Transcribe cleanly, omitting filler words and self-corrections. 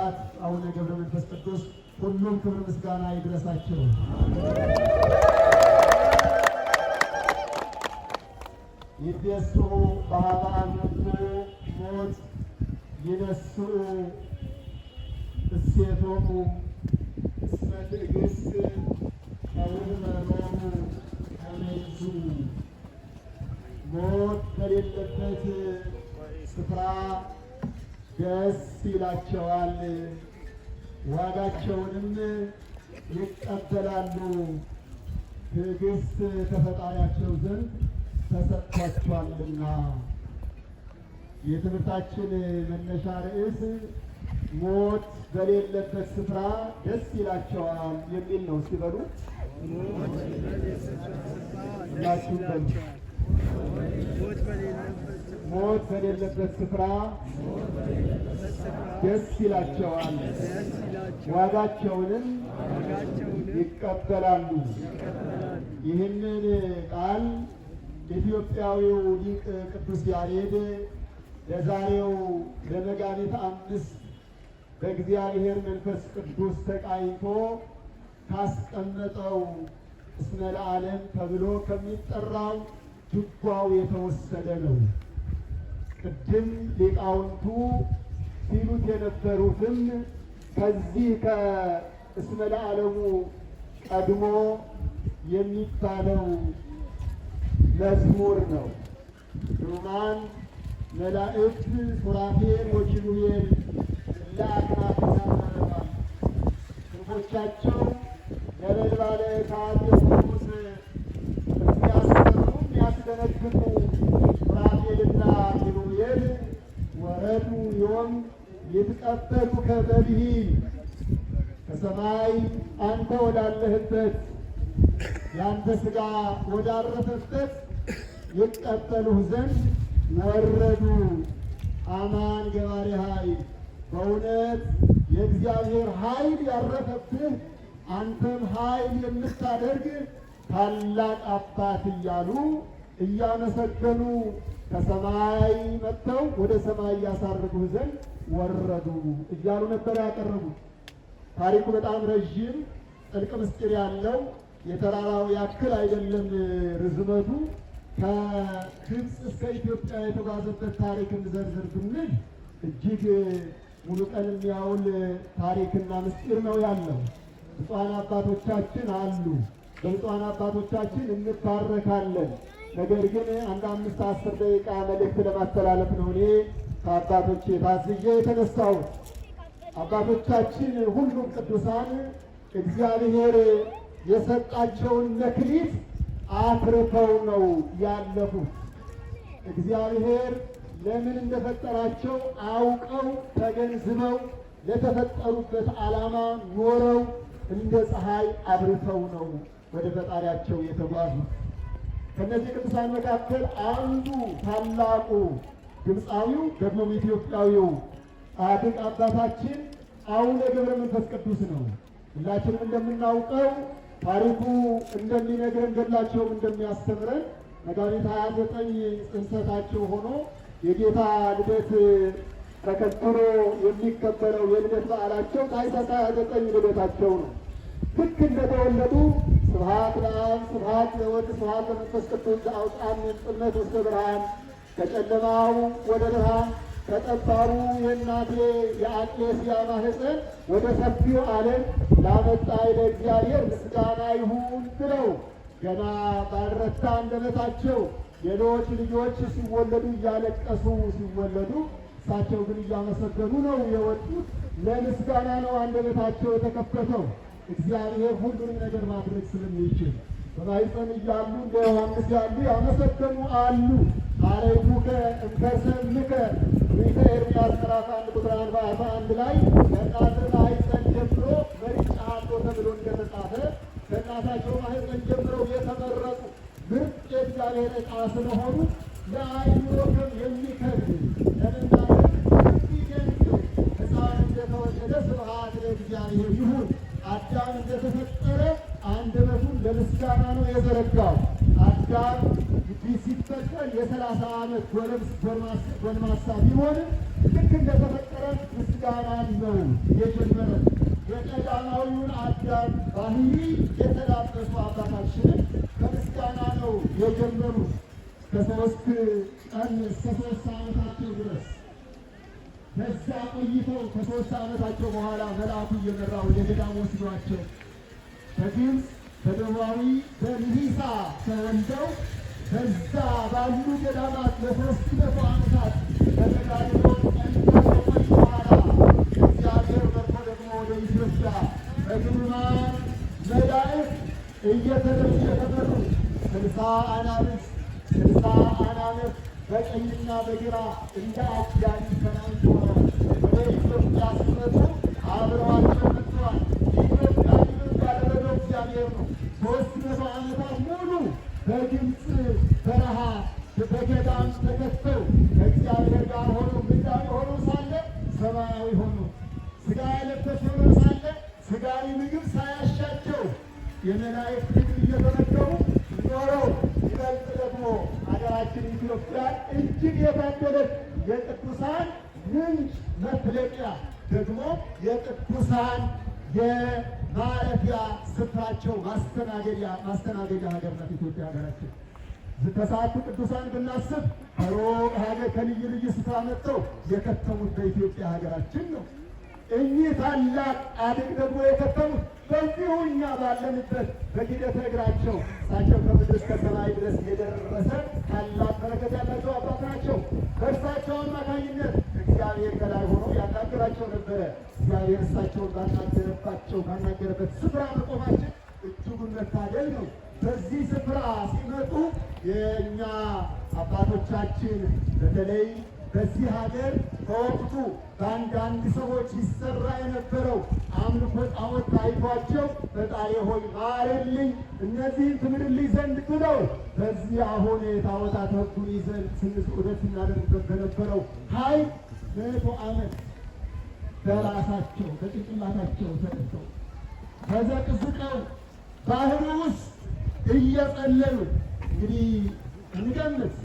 አባት አቡነ ገብረ መንፈስ ቅዱስ ሁሉም ክብር ምስጋና ይድረሳቸው። ይትየስዑ በኀበ አመቱ ሞት ይነስኡ እሴቶሙ እስመ ትዕግሥት ከውህበቶሙ ከመ ይንሥኡ። ሞት በሌለበት ስፍራ ደስ ይላቸዋል፣ ዋጋቸውንም ይቀበላሉ። ትዕግሥት ከፈጣሪያቸው ዘንድ ተሰጥቷቸዋልና። የትምህርታችን መነሻ ርዕስ ሞት በሌለበት ስፍራ ደስ ይላቸዋል የሚል ነው። ሲበሉ ሁላችሁም በሉ። ሞት በሌለበት ስፍራ ደስ ይላቸዋል፣ ዋጋቸውንም ይቀበላሉ። ይህንን ቃል ኢትዮጵያዊው ሊቅ ቅዱስ ያሬድ ለዛሬው ለመጋቢት 5 በእግዚአብሔር መንፈስ ቅዱስ ተቃኝቶ ካስቀመጠው እስመ ለዓለም ተብሎ ከሚጠራው ድጓው የተወሰደ ነው። ቅድም ሊቃውንቱ ሲሉት የነበሩትም ከዚህ ከእስመ ለዓለሙ ቀድሞ የሚባለው መዝሙር ነው። ግሩማን መላእክት ሱራፌል ወኪሩቤል ለአክናፍና ተረፋል ክንፎቻቸው ነበልባለ እሳት የሆኑት የሚያስፈሩ የሚያስደነግጡ ሱራፌልና ኪሩቤል ወረዱ ዮም ይትቀበሉ ከበብሂል ከሰማይ አንተ ወዳለህበት ያንተ ሥጋ ወዳረፈበት ይቀበሉህ ዘንድ ወረዱ። አማን ገባሬ ኃይል በእውነት የእግዚአብሔር ኃይል ያረፈብህ አንተም ኃይል የምታደርግ ታላቅ አባት እያሉ እያመሰገኑ ከሰማይ መጥተው ወደ ሰማይ ያሳርጉህ ዘንድ ወረዱ እያሉ ነበር ያቀረቡት። ታሪኩ በጣም ረዥም ጥልቅ ምስጢር ያለው የተራራው ያክል አይደለም ርዝመቱ። ከግብፅ እስከ ኢትዮጵያ የተጓዘበት ታሪክ እንዘርዝር ብንል እጅግ ሙሉ ቀን የሚያውል ታሪክና ምስጢር ነው ያለው። ብፁዓን አባቶቻችን አሉ። በብፁዓን አባቶቻችን እንባረካለን። ነገር ግን አንድ 5-10 ደቂቃ መልእክት ለማስተላለፍ ነው እኔ ከአባቶቼ ታዝዤ የተነሳሁት። አባቶቻችን ሁሉም ቅዱሳን እግዚአብሔር የሰጣቸውን መክሊት አትርፈው ነው ያለፉት። እግዚአብሔር ለምን እንደፈጠራቸው አውቀው ተገንዝበው ለተፈጠሩበት ዓላማ ኖረው እንደ ፀሐይ አብርተው ነው ወደ ፈጣሪያቸው የተጓዙት። ከነዚህ ቅዱሳን መካከል አንዱ ታላቁ ግብፃዊው ደግሞም ኢትዮጵያዊው ጻድቅ አባታችን አቡነ ገብረ መንፈስ ቅዱስ ነው። ሁላችንም እንደምናውቀው ታሪኩ እንደሚነግረን ገድላቸውም እንደሚያስተምረን መጋቢት 29 ጽንሰታቸው ሆኖ የጌታ ልደት ተከትሎ የሚከበረው የልደት በዓላቸው ታኅሳስ 29 ልደታቸው ነው። ልክ እንደተወለዱ ስብሐት ለአብ ስብሐት ለወልድ ስብሐት ለመንፈስ ቅዱስ ዘአውጽአነ እምጽልመት ውስተ ብርሃን፣ ከጨለማው ወደ ብርሃን ከጠባቡ የእናቴ የአቅሌስያ ማኅፀን ወደ ሰፊው ዓለም ላመጣኝ ለእግዚአብሔር ምስጋና ይሁን ብለው ገና ባልረታ አንደበታቸው ሌሎች ልጆች ሲወለዱ እያለቀሱ ሲወለዱ፣ እሳቸው ግን እያመሰገኑ ነው የወጡት። ለምስጋና ነው አንደበታቸው የተከፈተው። እግዚአብሔር ሁሉንም ነገር ማድረግ ስለሚችል በማኅፀን እያሉ እንደ ዮሐንስ ያሉ ያመሰገኑ አሉ። አረይኩከ እምከርሰምከ ትንቢተ ኤርምያስ ምዕራፍ 1 ቁጥር 41 ላይ ከእናትህ ማኅፀን ጀምሮ መርጬሃለሁ ተብሎ እንደተጻፈ ከእናታቸው ማኅፀን ጀምረው የተመረጡ ምርጥ የእግዚአብሔር ዕቃ ስለሆኑ ለአእምሮም የሚከብድ ለመናገር የሚደንቅ ሕፃን እንደተወለደ ስብሐት ለእግዚአብሔር ይሁን። አዳም እንደተፈጠረ አንደበቱን ለምስጋና ነው የዘረጋው። አዳም ሲፈጠር የ30 ዓመት ጎልማሳ ቢሆንም ልክ እንደተፈጠረ ምስጋናን ነው የጀመረ። የቀዳማዊውን አዳም ባህሪ የተላበሱ አባታችንን ከምስጋና ነው የጀመሩት። ከ3 ቀን እስከ 3 ዓመታቸው ድረስ በዛ ቆይተው ከ3 ዓመታቸው በኋላ መልአኩ እየመራ ወደ ገዳም ወስዷቸው በግብፅ በደቡባዊ በልሂሳ ተወልደው በዛ ባሉ ገዳማት ለ300 ዓመታት በተጋድሎ ጸንተው ከቆዩ በኋላ እግዚአብሔር መርቶ ደግሞ ወደ ኢትዮጵያ በግርማን መላእክት እየተመሩ 60 አናብስት 60 አናብስት በቀኝና በግራ እንደ አጃቢ ተናንቆ ወደ ኢትዮጵያ ሲመጡ አብረዋቸው መጥተዋል። ኢትዮጵያ ድል ያደረገው እግዚአብሔር ነው። 300 ዓመታት ሙሉ በግብፅ በረሃ በገዳም ተከተው ከእግዚአብሔር ጋር ሆኖ ምድራዊ ሆኖ ሳለ ሰማያዊ ሆኖ ሥጋ የለበሰ ሆኖ ሳለ ሥጋዊ ምግብ ሳያሻቸው የመላእክት ምግብ እየተመገቡ ኖረው ይበልጥ ደግሞ ሀገራችን ኢትዮጵያ እጅግ የታደለች የቅዱሳን ምንጭ መፍለቂያ ደግሞ የቅዱሳን የማረፊያ ስፍራቸው ማስተናገጃ ሀገር ናት ኢትዮጵያ ሀገራችን። ከሰዓቱ ቅዱሳን ብናስብ ከሩቅ ሀገር ከልዩ ልዩ ስፍራ መጥተው የከተሙት በኢትዮጵያ ሀገራችን ነው። እኚህ ታላቅ ጻድቅ ደግሞ የከተሙት በዚሁ እኛ ባለንበት በሂደተ እግራቸው እሳቸው ከምድር እስከ ሰማይ ድረስ የደረሰ ታላቅ በረከት ያላቸው አባት ናቸው። በእርሳቸው አማካኝነት እግዚአብሔር ከላይ ሆኖ ያናገራቸው ነበረ። እግዚአብሔር እሳቸውን ባናገረበት ስፍራ መቆማችን እጅጉን መታደል ነው። በዚህ ስፍራ ሲመጡ የእኛ አባቶቻችን በተለይ በዚህ ሀገር በወቅቱ በአንዳንድ ሰዎች ይሰራ የነበረው አምልኮ ጣዖት ታይቷቸው ፈጣሪ ሆይ ማረልኝ፣ እነዚህን ትምርልኝ ዘንድ ብለው በዚህ አሁን የጣዖታት ሕጉን ይዘን ስንስዑደት ስናደርግበት በነበረው ኃይል 100 ዓመት በራሳቸው በጭንቅላታቸው ተነስተው ተዘቅዝቀው ባህር ውስጥ እየጸለዩ እንግዲህ እንገምት